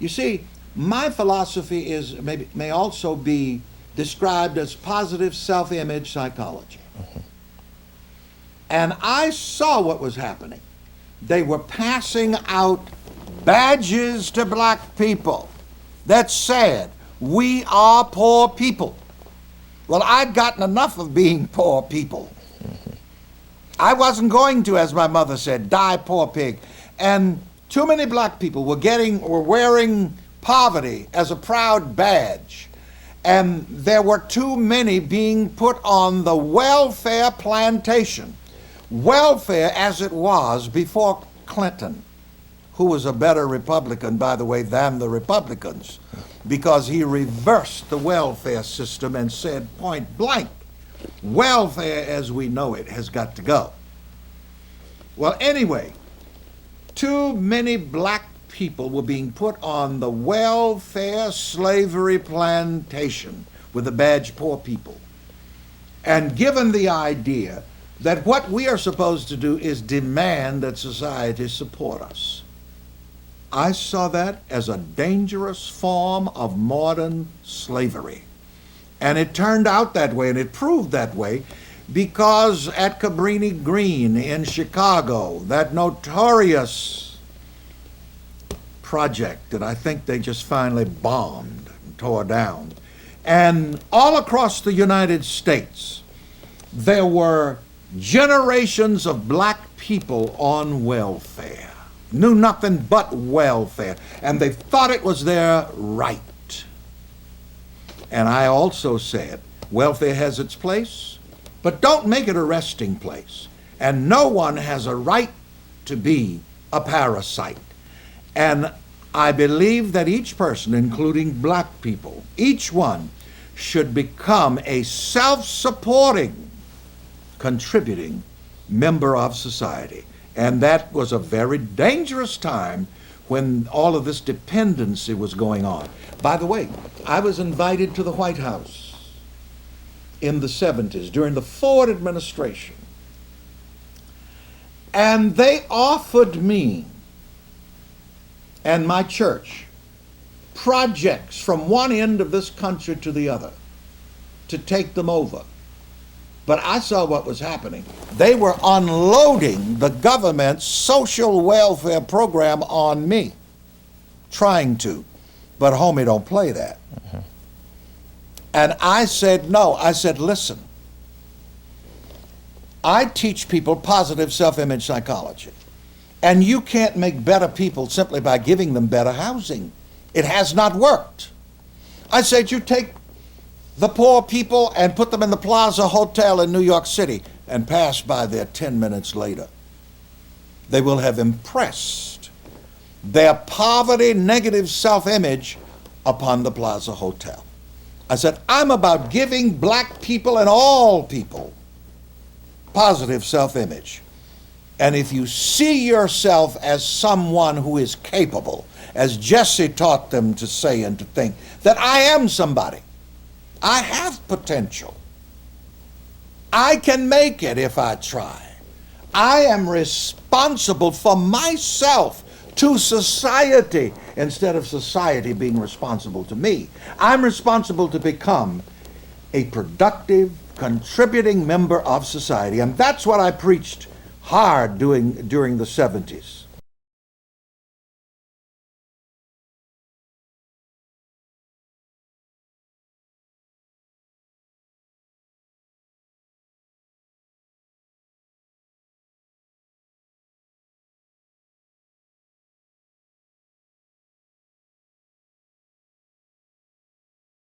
You see, my philosophy is may also be described as positive self-image psychology. And I saw what was happening. They were passing out badges to black people that said, "We are poor people." Well, I'd gotten enough of being poor people. I wasn't going to, as my mother said, die poor pig. And too many black people were wearing poverty as a proud badge. And there were too many being put on the welfare plantation. Welfare as it was before Clinton, who was a better Republican, by the way, than the Republicans, because he reversed the welfare system and said point blank, welfare as we know it has got to go. Well, anyway, too many black people were being put on the welfare slavery plantation with the badge poor people, and given the idea that what we are supposed to do is demand that society support us. I saw that as a dangerous form of modern slavery. And it turned out that way, and it proved that way, because at Cabrini Green in Chicago, that notorious project that I think they just finally bombed and tore down, and all across the United States, there were generations of black people on welfare, knew nothing but welfare, and they thought it was their right. And I also said, welfare has its place, but don't make it a resting place. And no one has a right to be a parasite. And I believe that each person, including black people, each one should become a self-supporting, contributing member of society. And that was a very dangerous time when all of this dependency was going on. By the way, I was invited to the White House in the 70s during the Ford administration. And they offered me and my church projects from one end of this country to the other to take them over. But I saw what was happening. They were unloading the government's social welfare program on me, trying to. But homie, don't play that. And I said, no. I said, listen, I teach people positive self-image psychology. And you can't make better people simply by giving them better housing. It has not worked. I said, you take the poor people and put them in the Plaza Hotel in New York City and pass by there 10 minutes later. They will have impressed their poverty, negative self-image upon the Plaza Hotel. I said, I'm about giving black people and all people positive self-image. And if you see yourself as someone who is capable, as Jesse taught them to say and to think, that I am somebody, I have potential, I can make it if I try, I am responsible for myself to society instead of society being responsible to me. I'm responsible to become a productive, contributing member of society. And that's what I preached hard during the 70s.